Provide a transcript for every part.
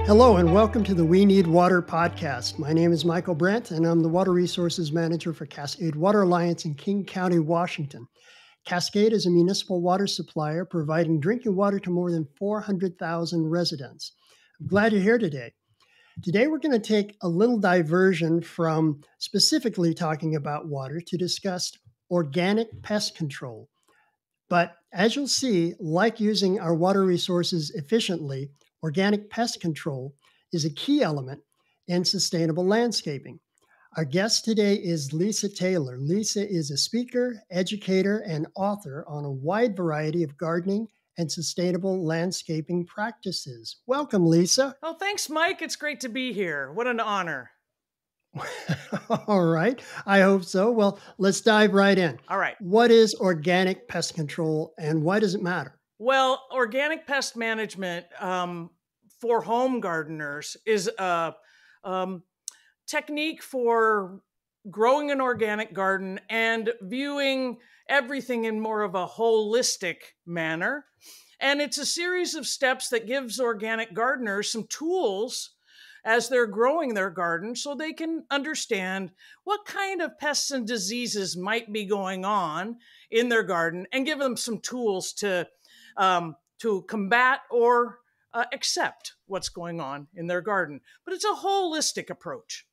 Hello and welcome to the We Need Water podcast. My name is Michael Brent and I'm the Water Resources Manager for Cascade Water Alliance in King County, Washington. Cascade is a municipal water supplier providing drinking water to more than 400,000 residents. I'm glad you're here today. Today we're going to take a little diversion from specifically talking about water to discuss organic pest control. But as you'll see, like using our water resources efficiently, organic pest control is a key element in sustainable landscaping. Our guest today is Lisa Taylor. Lisa is a speaker, educator, and author on a wide variety of gardening and sustainable landscaping practices. Welcome, Lisa. Oh, thanks, Mike. It's great to be here. What an honor. All right. I hope so. Well, let's dive right in. All right. What is organic pest control and why does it matter? Well, organic pest management for home gardeners is a technique for growing an organic garden and viewing everything in more of a holistic manner. And it's a series of steps that gives organic gardeners some tools as they're growing their garden so they can understand what kind of pests and diseases might be going on in their garden and give them some tools to combat or accept what's going on in their garden. But it's a holistic approach.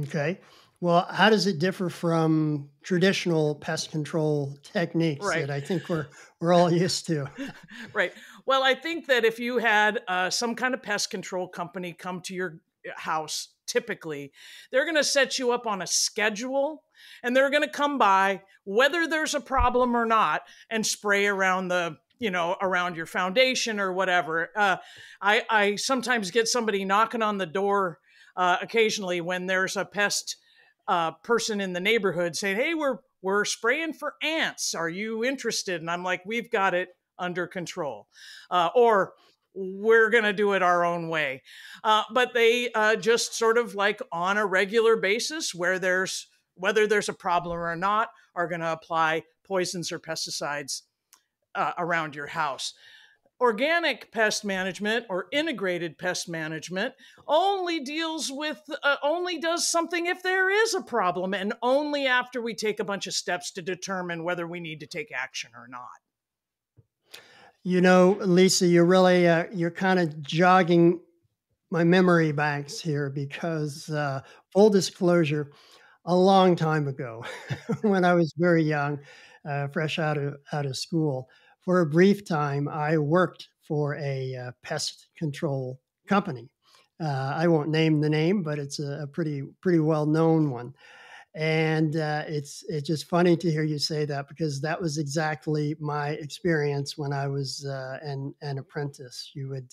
Okay. Well, how does it differ from traditional pest control techniques that I think we're all used to? Right. Well, I think that if you had some kind of pest control company come to your house, typically, they're going to set you up on a schedule and they're going to come by, whether there's a problem or not, and spray around around your foundation or whatever. I sometimes get somebody knocking on the door occasionally when there's a pest person in the neighborhood saying, "Hey, we're spraying for ants. Are you interested?" And I'm like, "We've got it under control," or "We're going to do it our own way." But they just sort of like on a regular basis, whether there's a problem or not, are going to apply poisons or pesticides around your house. Organic pest management or integrated pest management only does something if there is a problem and only after we take a bunch of steps to determine whether we need to take action or not. You know, Lisa, you're really, you're kind of jogging my memory banks here because full disclosure, a long time ago when I was very young, fresh out of school, for a brief time, I worked for a pest control company. I won't name the name, but it's a pretty well-known one. And it's just funny to hear you say that because that was exactly my experience when I was an apprentice. You would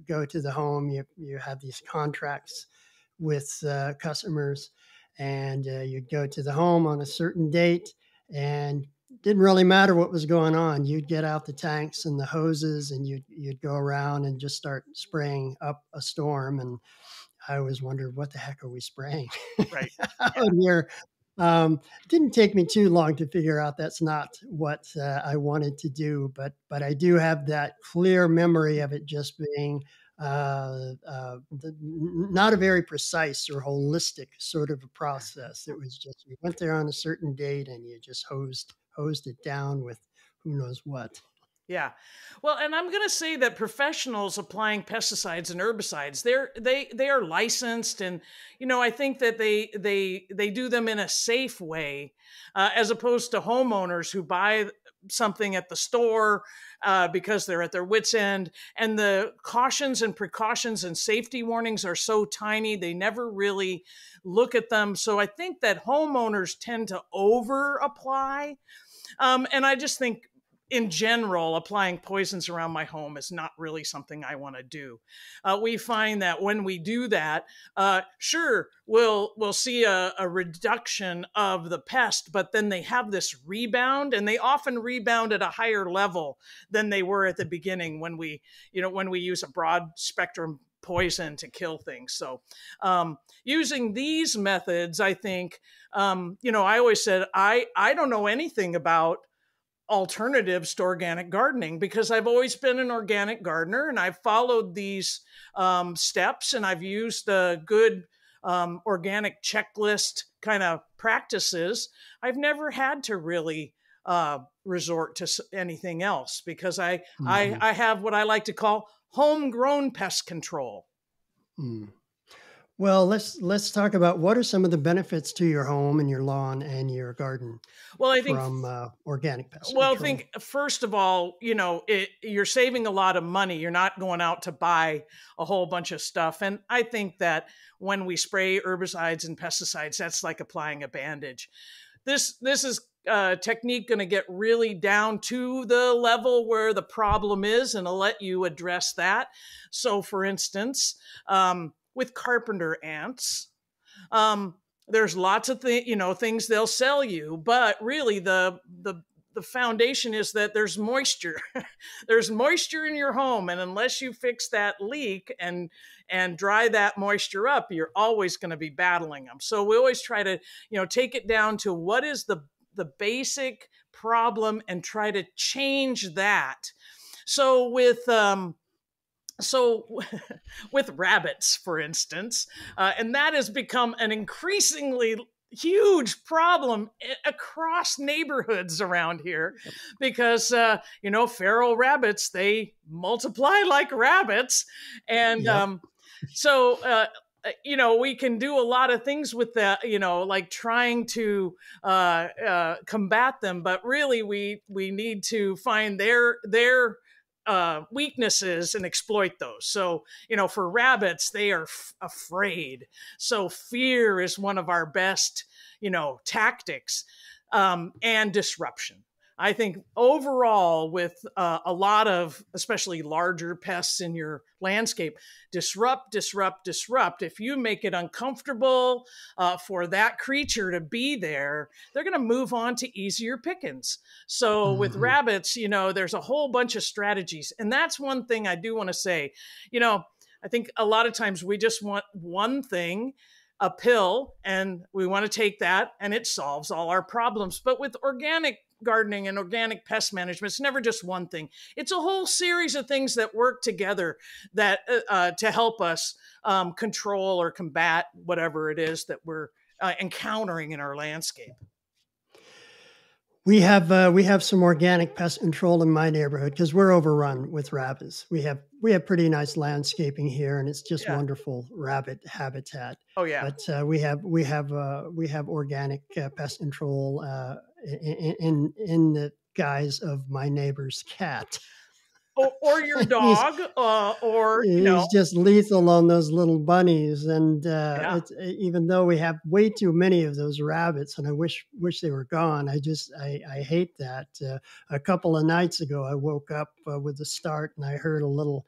go to the home, you have these contracts with customers, and you'd go to the home on a certain date and didn't really matter what was going on. You'd get out the tanks and the hoses and you'd go around and just start spraying up a storm. And I always wondered, what the heck are we spraying? Right. Out here. Didn't take me too long to figure out that's not what I wanted to do, but I do have that clear memory of it just being not a very precise or holistic sort of a process. It was just, you went there on a certain date and you just hosed it down with who knows what. Yeah. Well, and I'm going to say that professionals applying pesticides and herbicides, they are licensed, and I think that they do them in a safe way, as opposed to homeowners who buy something at the store because they're at their wits' end, and the cautions and precautions and safety warnings are so tiny they never really look at them. So I think that homeowners tend to over apply, and I just think, in general, applying poisons around my home is not really something I want to do. We find that when we do that, sure, we'll see a reduction of the pest, but then they have this rebound, and they often rebound at a higher level than they were at the beginning when we use a broad spectrum poison to kill things. So using these methods, I think, I always said, I don't know anything about alternatives to organic gardening, because I've always been an organic gardener and I've followed these steps, and I've used the good organic checklist kind of practices. I've never had to really resort to anything else, because Hmm. I have what I like to call homegrown pest control. Mm. Well, let's talk about what are some of the benefits to your home and your lawn and your garden Well, I think from organic pest Well, I control. think first of all, you're saving a lot of money. You're not going out to buy a whole bunch of stuff. And I think that when we spray herbicides and pesticides, that's like applying a bandage. This is technique going to get really down to the level where the problem is, and I'll let you address that. So, for instance, with carpenter ants, um, there's lots of things they'll sell you, but really the foundation is that there's moisture. There's moisture in your home, and unless you fix that leak and dry that moisture up, you're always going to be battling them. So we always try to take it down to what is the basic problem and try to change that. So so with rabbits, for instance, and that has become an increasingly huge problem across neighborhoods around here, because feral rabbits, they multiply like rabbits. And Yep. so we can do a lot of things with that, like trying to combat them, but really we need to find their weaknesses and exploit those. So, for rabbits, they are afraid. So, fear is one of our best, tactics, and disruption. I think overall, with a lot of, especially larger pests in your landscape, disrupt, disrupt, disrupt. If you make it uncomfortable for that creature to be there, they're going to move on to easier pickings. So with Hmm. rabbits, there's a whole bunch of strategies. And that's one thing I do want to say. I think a lot of times we just want one thing, a pill, and we want to take that and it solves all our problems. But with organic gardening and organic pest management, it's never just one thing. It's a whole series of things that work together that to help us control or combat whatever it is that we're encountering in our landscape. We have some organic pest control in my neighborhood because we're overrun with rabbits. We have pretty nice landscaping here, and it's just Yeah. wonderful rabbit habitat. Oh yeah. But we have organic pest control in the guise of my neighbor's cat. Or your he's dog, or he's just lethal on those little bunnies, and yeah. it's even though we have way too many of those rabbits, and I wish they were gone. I hate that. A couple of nights ago, I woke up with a start, and I heard a little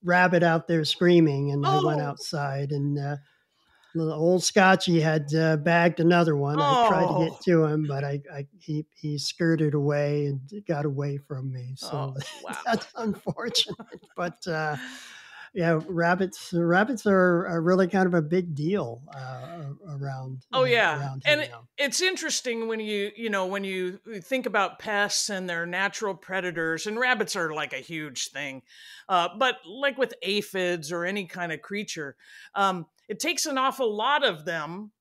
rabbit out there screaming, and I went Oh, outside, and the old Scotchy had bagged another one. I tried to get oh, to him, but he skirted away and got away from me. oh, So wow. that's unfortunate. But yeah, rabbits are really kind of a big deal Oh yeah, around here and now. it's interesting when when you think about pests and their natural predators, and rabbits are like a huge thing, but like with aphids or any kind of creature, it takes an awful lot of them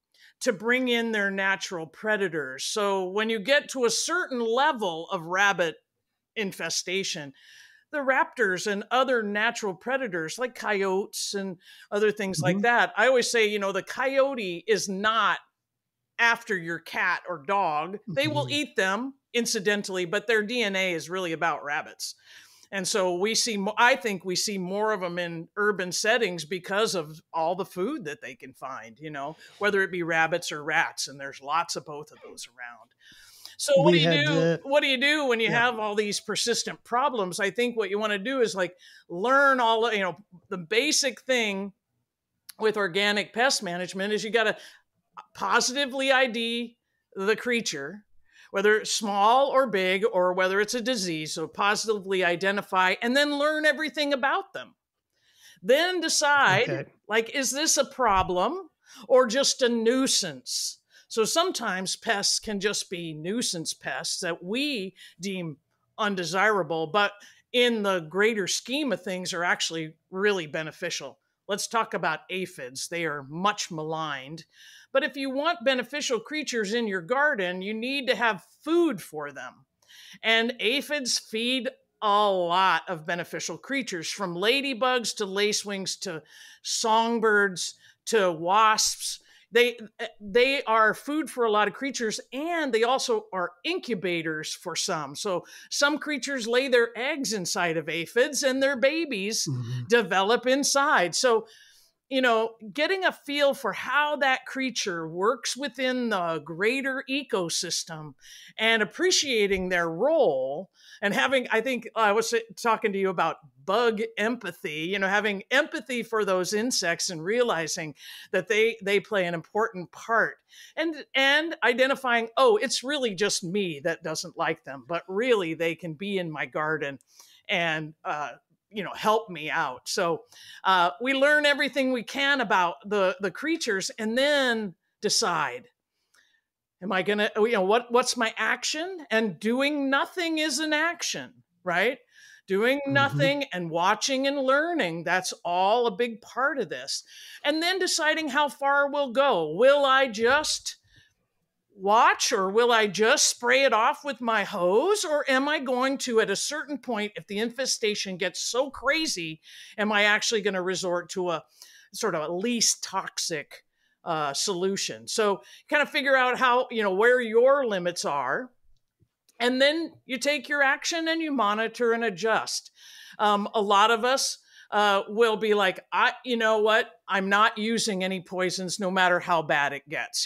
to bring in their natural predators. So when you get to a certain level of rabbit infestation, the raptors and other natural predators like coyotes and other things like Hmm. that. I always say, the coyote is not after your cat or dog. They will Hmm. eat them incidentally, but their DNA is really about rabbits. And so I think we see more of them in urban settings because of all the food that they can find, whether it be rabbits or rats. And there's lots of both of those around. So what do We you had do? What do you do when you yeah. have all these persistent problems? I think what you want to do is like learn the basic thing with organic pest management is you got to positively ID the creature, whether it's small or big or whether it's a disease. So positively identify and then learn everything about them. Then decide, Okay. like, is this a problem or just a nuisance? So sometimes pests can just be nuisance pests that we deem undesirable, but in the greater scheme of things are actually really beneficial. Let's talk about aphids. They are much maligned. But if you want beneficial creatures in your garden, you need to have food for them. And aphids feed a lot of beneficial creatures, from ladybugs to lacewings to songbirds to wasps. They are food for a lot of creatures, and they also are incubators for some. So some creatures lay their eggs inside of aphids and their babies Mhm. develop inside. So getting a feel for how that creature works within the greater ecosystem and appreciating their role, and having, I think I was talking to you about bug empathy, having empathy for those insects and realizing that they play an important part, and identifying, oh, it's really just me that doesn't like them, but really they can be in my garden and help me out. So we learn everything we can about the creatures, and then decide, am I gonna, what's my action? And doing nothing is an action, right? Doing Mhm. nothing and watching and learning, that's all a big part of this. And then deciding how far we'll go. Will I just watch, or will I just spray it off with my hose? Or am I going to, at a certain point, if the infestation gets so crazy, am I actually going to resort to a sort of a least toxic solution? So kind of figure out how, where your limits are, and then you take your action and you monitor and adjust. A lot of us will be like, you know what, I'm not using any poisons no matter how bad it gets.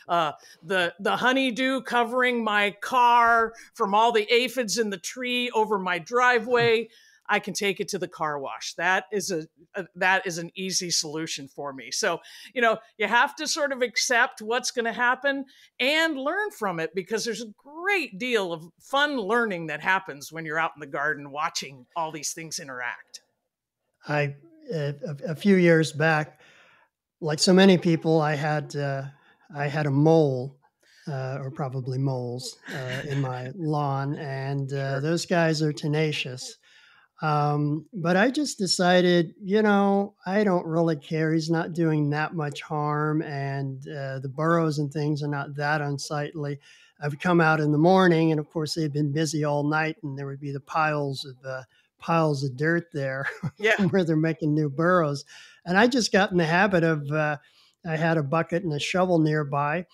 Uh, the honeydew covering my car from all the aphids in the tree over my driveway, I can take it to the car wash. That is an easy solution for me. So you have to sort of accept what's going to happen and learn from it, because there's a great deal of fun learning that happens when you're out in the garden watching all these things interact. I a few years back, like so many people, I had a mole, or probably moles, in my lawn, and Sure. those guys are tenacious. But I just decided, I don't really care. He's not doing that much harm, and the burrows and things are not that unsightly. I've come out in the morning, and of course they'd been busy all night, and there would be the piles of dirt there Yeah. from where they're making new burrows. And I just got in the habit of I had a bucket and a shovel nearby,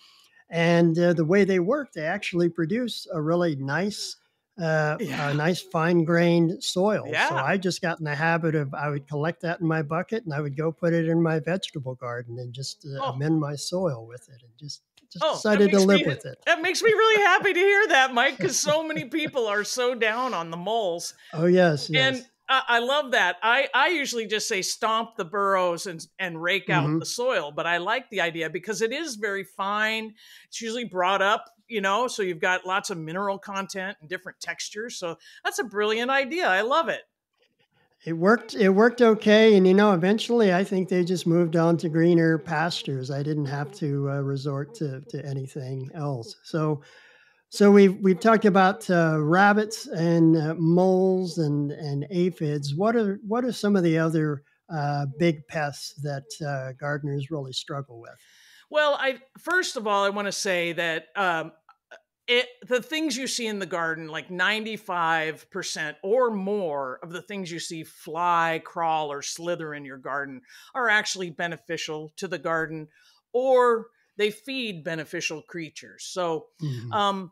and the way they work, they actually produce a Yeah. nice fine grained soil. So Yeah. I just got in the habit of I would collect that in my bucket and I would go put it in my vegetable garden and just Oh, amend my soil with it and just oh, that decided to makes live me with it. that makes me really happy to hear that, Mike, because so many people are so down on the moles. Oh yes, And yes. I love that. I usually just say stomp the burrows and rake out Hmm. the soil, but I like the idea because it is very fine. It's usually brought up, so you've got lots of mineral content and different textures. So that's a brilliant idea. I love it. It worked. It worked okay, and eventually, I think they just moved on to greener pastures. I didn't have to resort to anything else. So we've talked about rabbits and moles and aphids. What are some of the other big pests that gardeners really struggle with? Well, I first of all, I want to say that the things you see in the garden, like 95% or more of the things you see fly, crawl, or slither in your garden are actually beneficial to the garden, or they feed beneficial creatures. So, Hmm. um,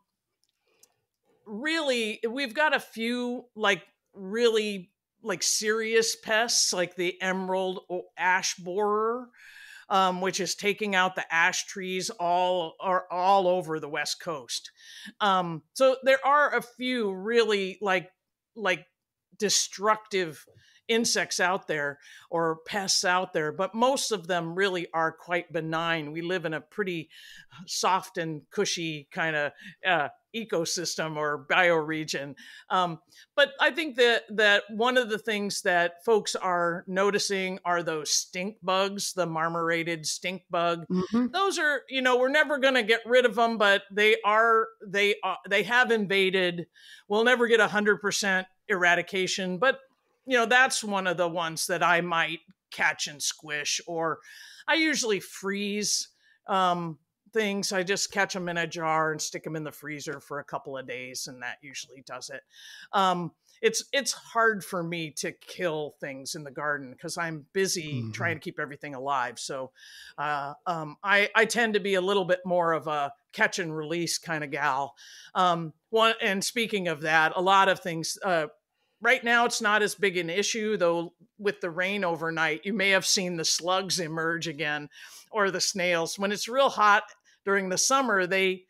really, we've got a few like really like serious pests, like the emerald ash borer, which is taking out the ash trees all over the West Coast. So there are a few really like destructive insects out there or pests out there, but most of them really are quite benign. We live in a pretty soft and cushy kind of ecosystem or bioregion. But I think that one of the things that folks are noticing are those stink bugs, the marmorated stink bug. Hmm. Those are, we're never going to get rid of them, but they have invaded. We'll never get 100% eradication, but that's one of the ones that I might catch and squish, or I usually freeze things. I just catch them in a jar and stick them in the freezer for a couple of days, and that usually does it. It's hard for me to kill things in the garden because I'm busy Hmm. trying to keep everything alive. So I tend to be a little bit more of a catch and release kind of gal. And speaking of that, a lot of things. Right now, it's not as big an issue, though. With the rain overnight, you may have seen the slugs emerge again, or the snails. When it's real hot during the summer, they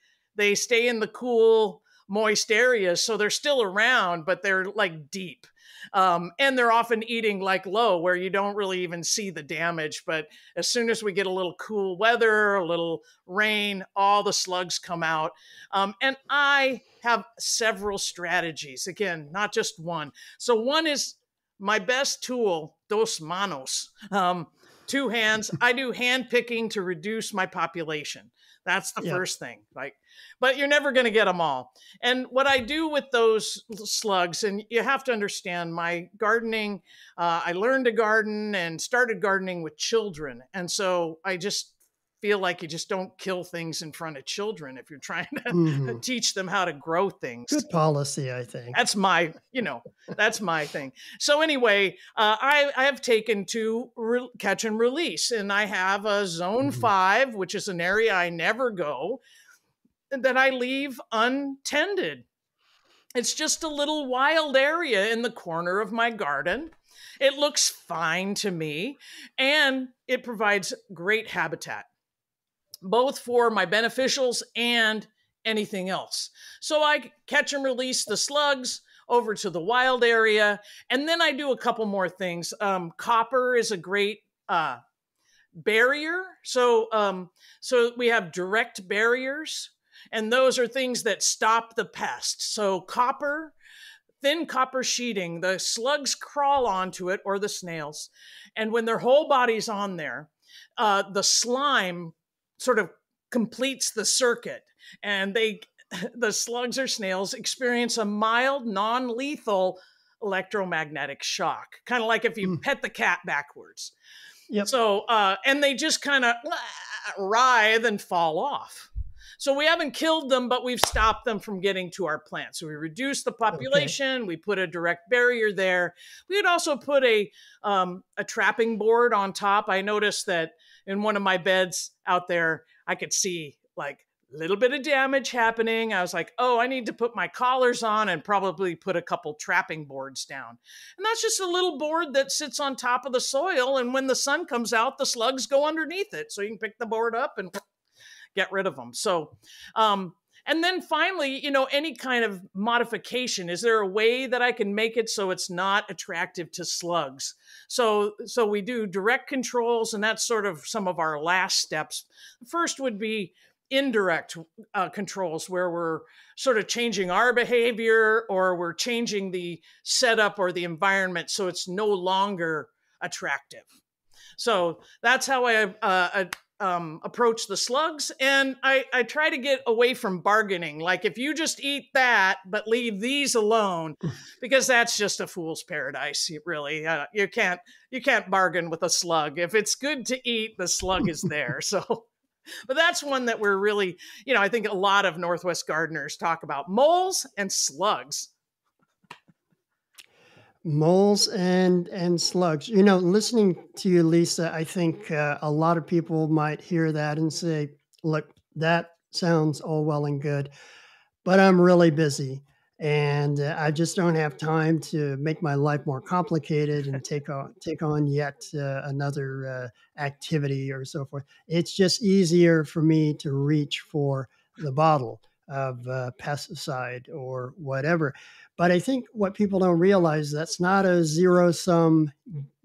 stay in the cool, moist areas, so they're still around, but they're like deep. And they're often eating like low, where you don't really even see the damage. But as soon as we get a little cool weather, a little rain, all the slugs come out. And I have several strategies. Again, not just one. So one is my best tool, dos manos. Two hands. I do hand picking to reduce my population. That's the Yep. first thing. But you're never going to get them all. And what I do with those slugs, and you have to understand my gardening, I learned to garden and started gardening with children. And so I just feel like you just don't kill things in front of children if you're trying to Hmm. teach them how to grow things. Good policy, I think. That's my thing. So anyway, I have taken to catch and release, and I have a zone Hmm. 5, which is an area I never go, that I leave untended. It's just a little wild area in the corner of my garden. It looks fine to me, and it provides great habitat, both for my beneficials and anything else. So I catch and release the slugs over to the wild area, and then I do a couple more things. Copper is a great barrier. So we have direct barriers, and those are things that stop the pest. So thin copper sheeting, the slugs crawl onto it, or the snails, and when their whole body's on there, the slime sort of completes the circuit, and the slugs or snails experience a mild, non-lethal electromagnetic shock, kind of like if you pet the cat backwards. Yep. So, and they just kind of writhe and fall off. So we haven't killed them, but we've stopped them from getting to our plants. So we reduced the Okay. population. We put a direct barrier there. We would also put a trapping board on top. I noticed that in one of my beds out there, I could see like a little bit of damage happening. I was like, oh, I need to put my collars on and probably put a couple trapping boards down. And that's just a little board that sits on top of the soil. And when the sun comes out, the slugs go underneath it. So you can pick the board up and get rid of them. So, and then finally, any kind of modification. Is there a way that I can make it so it's not attractive to slugs? So we do direct controls, and that's sort of some of our last steps. First would be indirect controls, where we're sort of changing our behavior, or we're changing the setup or the environment so it's no longer attractive. So that's how I approach the slugs. And I try to get away from bargaining. Like, if you just eat that, but leave these alone, because that's just a fool's paradise. Really, you can't bargain with a slug. If it's good to eat, the slug is there. So, but that's one that we're really, I think a lot of Northwest gardeners talk about: moles and slugs. Moles and slugs. Listening to you, Lisa, I think a lot of people might hear that and say, "Look, that sounds all well and good, but I'm really busy, and I just don't have time to make my life more complicated and take on yet another activity or so forth. It's just easier for me to reach for the bottle of pesticide or whatever." But I think what people don't realize, that's not a zero sum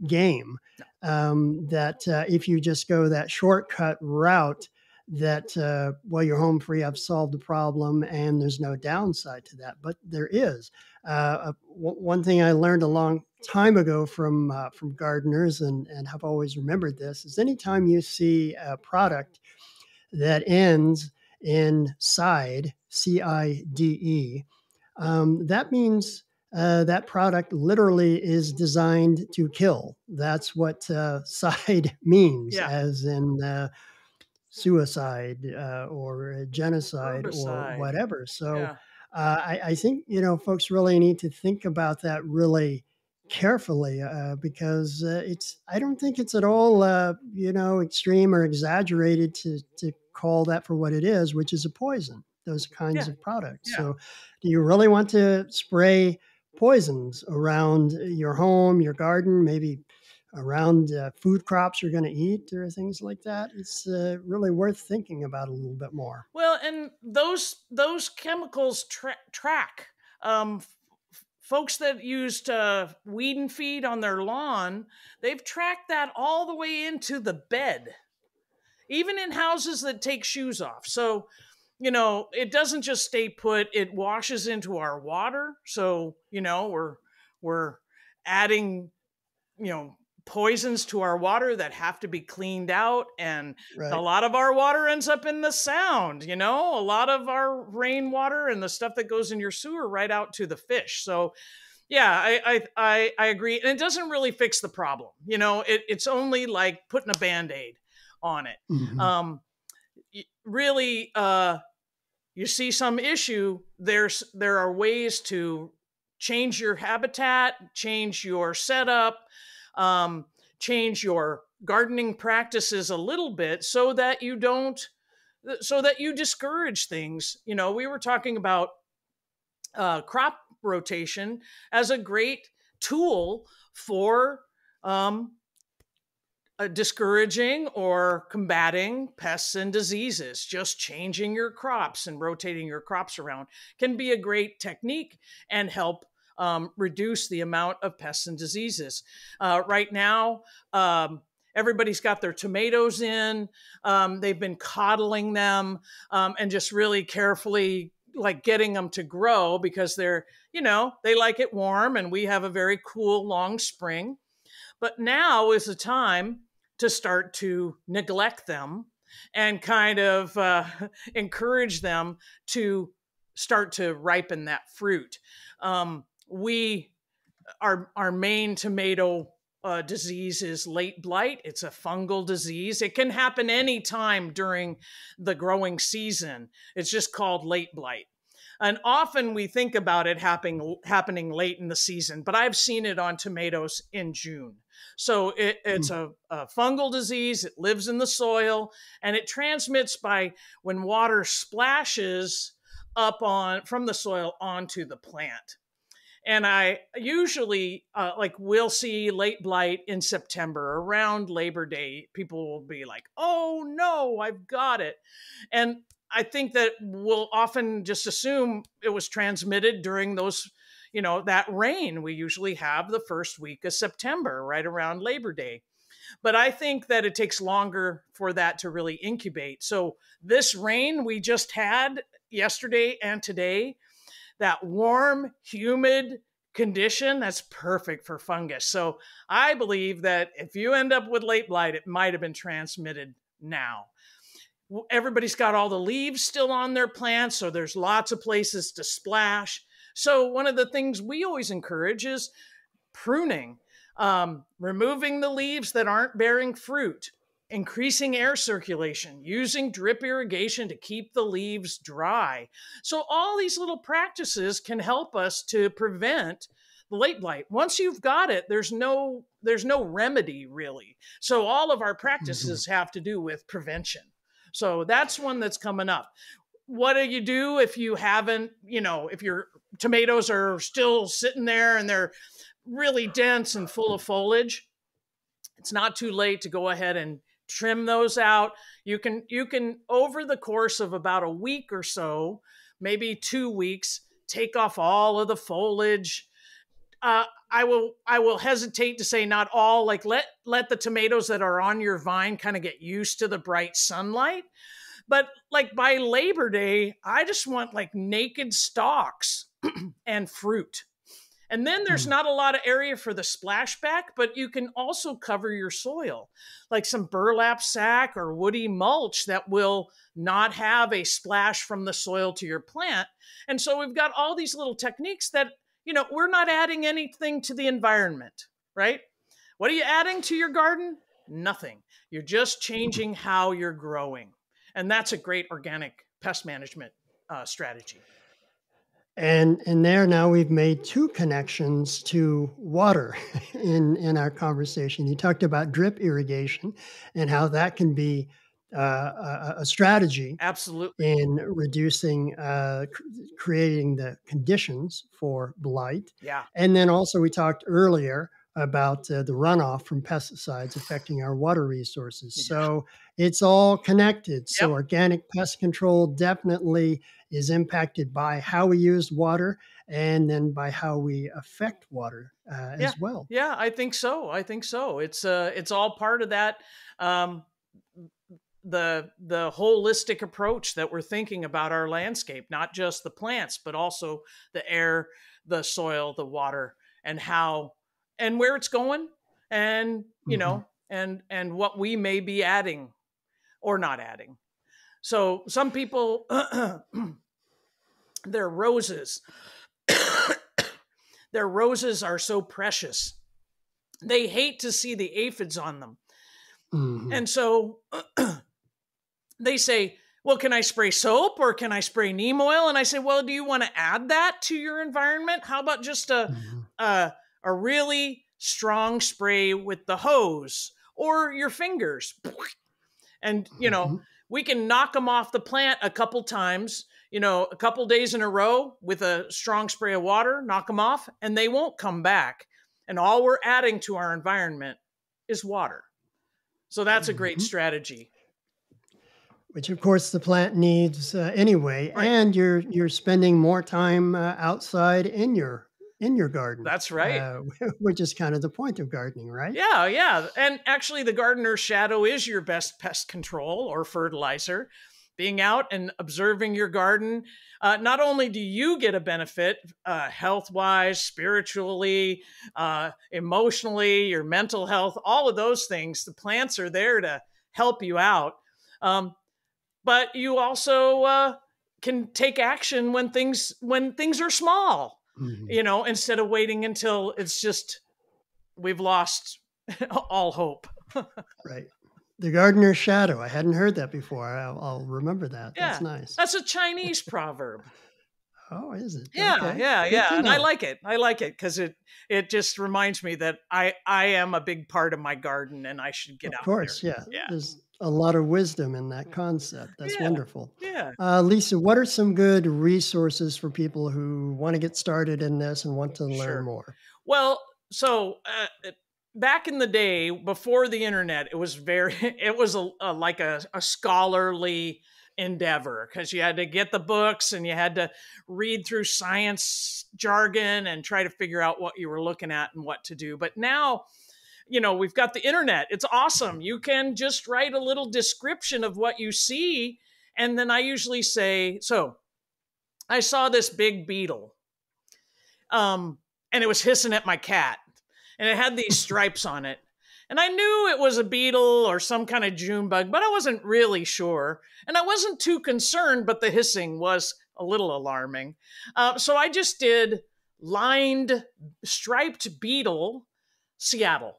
game. That if you just go that shortcut route, that, well, you're home free, I've solved the problem, and there's no downside to that. But there is. One thing I learned a long time ago from gardeners, and have always remembered this, is anytime you see a product that ends in cide, CIDE, that means that product literally is designed to kill. That's what side means, Yeah. as in suicide or genocide or Herbicide. whatever. So Yeah. I think, folks really need to think about that really carefully, because I don't think it's at all, extreme or exaggerated to call that for what it is, which is a poison, those kinds Yeah. of products. Yeah. So do you really want to spray poisons around your home, your garden, maybe around food crops you're going to eat or things like that? It's really worth thinking about a little bit more. Well, and those chemicals track. Folks that used weed and feed on their lawn, they've tracked that all the way into the bed, even in houses that take shoes off. So, it doesn't just stay put; it washes into our water. So, we're adding, you know poisons to our water that have to be cleaned out, and a Right. lot of our water ends up in the sound. A lot of our rainwater and the stuff that goes in your sewer right out to the fish. So yeah, I agree, and it doesn't really fix the problem. It's only like putting a band-aid on it. Hmm. Really, you see some issue, there are ways to change your habitat, change your setup, um, change your gardening practices a little bit, so that you discourage things. We were talking about crop rotation as a great tool for um, discouraging or combating pests and diseases. Just changing your crops and rotating your crops around can be a great technique and help reduce the amount of pests and diseases. Right now, everybody's got their tomatoes in. They've been coddling them, and just really carefully like getting them to grow, because they like it warm, and we have a very cool long spring. But now is the time to start to neglect them and kind of encourage them to start to ripen that fruit. We Our main tomato disease is late blight. It's a fungal disease. It can happen anytime during the growing season. It's just called late blight. And often we think about it happening late in the season, but I've seen it on tomatoes in June. So it's a fungal disease. It lives in the soil, and it transmits by when water splashes up on from the soil onto the plant. And I usually like we'll see late blight in September around Labor Day. People will be like, "Oh no, I've got it," and I think that we'll often just assume it was transmitted during that rain we usually have the first week of September, right around Labor Day. But I think that it takes longer for that to really incubate. So this rain we just had yesterday and today, that warm, humid condition, that's perfect for fungus. So I believe that if you end up with late blight, it might have been transmitted now. Everybody's got all the leaves still on their plants, so there's lots of places to splash. So one of the things we always encourage is pruning, removing the leaves that aren't bearing fruit, increasing air circulation, using drip irrigation to keep the leaves dry. So all these little practices can help us to prevent the late blight. Once you've got it, there's no remedy really. So all of our Hmm. practices have to do with prevention. So that's one that's coming up. What do you do if you haven't, if your tomatoes are still sitting there and they're really dense and full of foliage? It's not too late to go ahead and trim those out. You can over the course of about a week or so, maybe 2 weeks, take off all of the foliage. I will hesitate to say not all. Like let the tomatoes that are on your vine kind of get used to the bright sunlight. But like by Labor Day, I just want like naked stalks and fruit. And then there's Mm. not a lot of area for the splashback, but you can also cover your soil, like some burlap sack or woody mulch that will not have a splash from the soil to your plant. And so we've got all these little techniques that, we're not adding anything to the environment, right? What are you adding to your garden? Nothing. You're just changing how you're growing. And that's a great organic pest management strategy. And there now we've made two connections to water in our conversation. You talked about drip irrigation and how that can be a strategy Absolutely. in reducing, creating the conditions for blight. Yeah. And then also we talked earlier about the runoff from pesticides affecting our water resources. Yeah. So it's all connected. So Yep. organic pest control definitely is impacted by how we use water and then by how we affect water Yeah. as well. Yeah, I think so. I think so. It's all part of that um the holistic approach that we're thinking about our landscape, not just the plants, but also the air, the soil, the water, and how and where it's going, and Mhm. and what we may be adding or not adding. So some people their roses their roses are so precious. They hate to see the aphids on them. Mhm. And so they say, well, can I spray soap or can I spray neem oil? And I say, well, do you want to add that to your environment? How about just Mhm. a, a really strong spray with the hose or your fingers? And, Mhm. we can knock them off the plant a couple times, a couple days in a row with a strong spray of water, knock them off, and they won't come back. And all we're adding to our environment is water. So that's a great Mhm. strategy. Which of course the plant needs anyway, Right. and you're spending more time outside in your garden, That's right. which is kind of the point of gardening, right? Yeah, yeah. And actually, the gardener's shadow is your best pest control or fertilizer. Being out and observing your garden, not only do you get a benefit health wise, spiritually, emotionally, your mental health, all of those things, the plants are there to help you out. Um, but you also can take action when things are small, Mhm. instead of waiting until it's just we've lost all hope. Right. The gardener's shadow. I hadn't heard that before. I'll remember that. That's Yeah, nice. that's a Chinese proverb. Oh, is it? Yeah, Okay. yeah, Good yeah, to and I know. like it. I like it because it just reminds me that I am a big part of my garden and I should get Of out there. course, yeah. Yeah, There's a lot of wisdom in that concept. That's yeah, wonderful. yeah. Lisa, what are some good resources for people who want to get started in this and want to learn Sure. more? Well, so back in the day before the internet, it was very it was like a scholarly endeavor because you had to get the books and you had to read through science jargon and try to figure out what you were looking at and what to do. But now, we've got the internet. It's awesome. You can just write a little description of what you see, and then I usually say, so I saw this big beetle, um, and it was hissing at my cat, and it had these stripes on it. And I knew it was a beetle or some kind of June bug, but I wasn't really sure. And I wasn't too concerned, but the hissing was a little alarming. So I just did lined striped beetle, Seattle.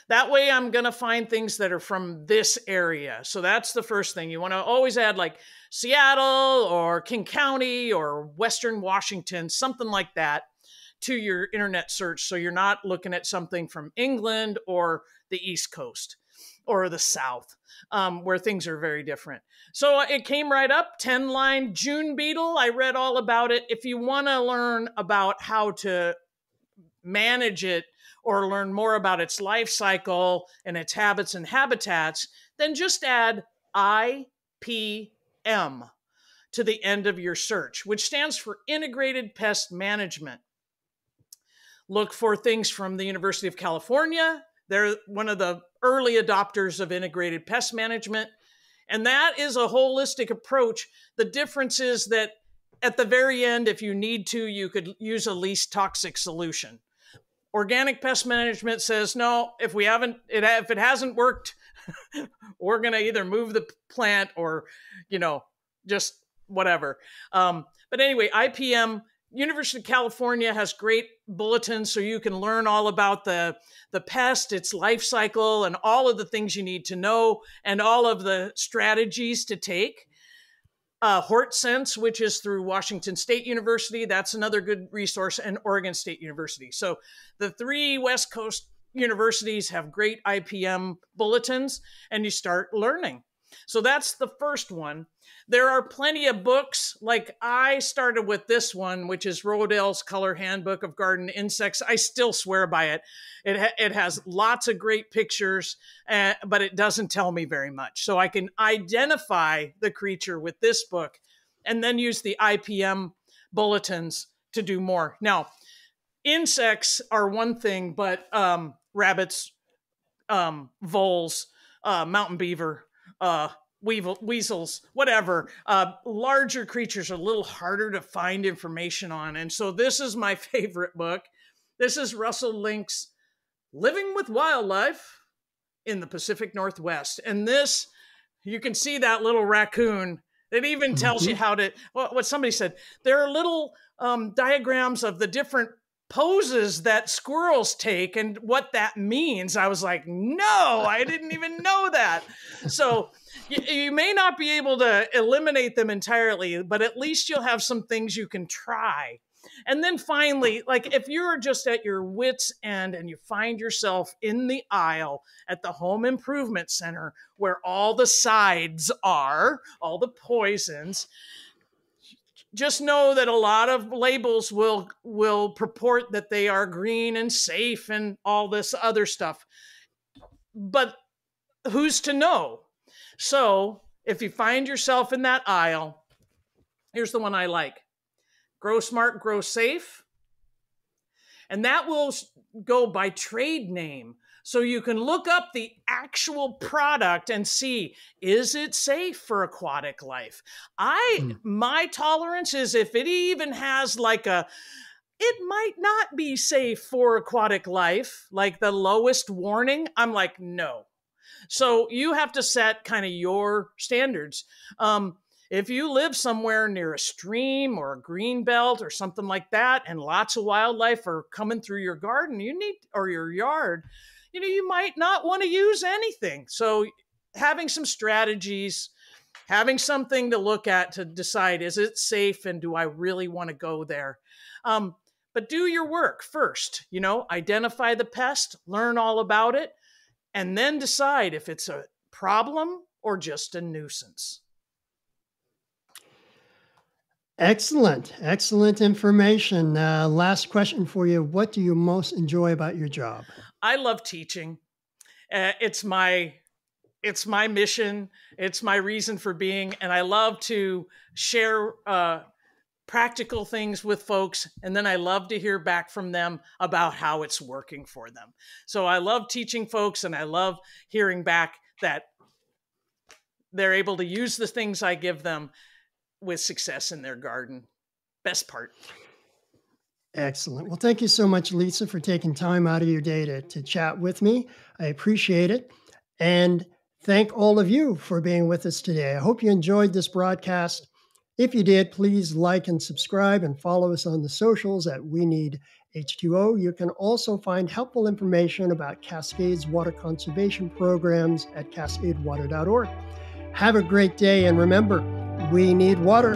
That way I'm going to find things that are from this area. So that's the first thing. You want to always add like Seattle or King County or Western Washington, something like that to your internet search. So you're not looking at something from England or the East Coast or the South, where things are very different. So it came right up, 10-line June beetle. I read all about it. If you want to learn about how to manage it or learn more about its life cycle and its habits and habitats, then just add IPM to the end of your search, which stands for Integrated Pest Management. Look for things from the University of California. They're one of the early adopters of integrated pest management. And that is a holistic approach. The difference is that at the very end, if you need to, you could use a least toxic solution. Organic pest management says, no, if it hasn't worked, we're going to either move the plant or, just whatever. But anyway, IPM, University of California has great bulletins so you can learn all about the pest, its life cycle, and all of the things you need to know and all of the strategies to take. HortSense, which is through Washington State University, that's another good resource, and Oregon State University. So the 3 West Coast universities have great IPM bulletins, and you start learning. So that's the first one. There are plenty of books. Like I started with this one, which is Rodale's Color Handbook of Garden Insects. I still swear by it. It has lots of great pictures, but it doesn't tell me very much. So I can identify the creature with this book and then use the IPM bulletins to do more. Now, insects are one thing, but rabbits, voles, mountain beaver, weasels, whatever, larger creatures are a little harder to find information on. And so this is my favorite book. This is Russell Link's Living with Wildlife in the Pacific Northwest. And this, you can see that little raccoon. It even tells you how to, what somebody said, there are little diagrams of the different poses that squirrels take and what that means. I was like, no, I didn't even know that. So you may not be able to eliminate them entirely, but at least you'll have some things you can try. And then finally, like if you're just at your wit's end and you find yourself in the aisle at the home improvement center where all the sides are, all the poisons, just know that a lot of labels will purport that they are green and safe and all this other stuff. But who's to know? So if you find yourself in that aisle, here's the one I like. Grow Smart, Grow Safe. And that will go by trade name. So you can look up the actual product and see, is it safe for aquatic life? My tolerance is if it even has it might not be safe for aquatic life, like the lowest warning, I'm like, no. So you have to set kind of your standards. If you live somewhere near a stream or a green belt or something like that, and lots of wildlife are coming through your garden, or your yard, you might not want to use anything. So having some strategies, having something to look at to decide, is it safe and do I really want to go there? But do your work first, identify the pest, learn all about it, and then decide if it's a problem or just a nuisance. Excellent. Excellent information. Last question for you. What do you most enjoy about your job? I love teaching. It's my mission. It's my reason for being. And I love to share practical things with folks. And then I love to hear back from them about how it's working for them. So I love teaching folks, and I love hearing back that they're able to use the things I give them with success in their garden. Best part. Excellent. Well, thank you so much, Lisa, for taking time out of your day to chat with me. I appreciate it. And thank all of you for being with us today. I hope you enjoyed this broadcast. If you did, please like and subscribe and follow us on the socials at We Need H2O. You can also find helpful information about Cascade's water conservation programs at cascadewater.org. Have a great day, and remember, we need water.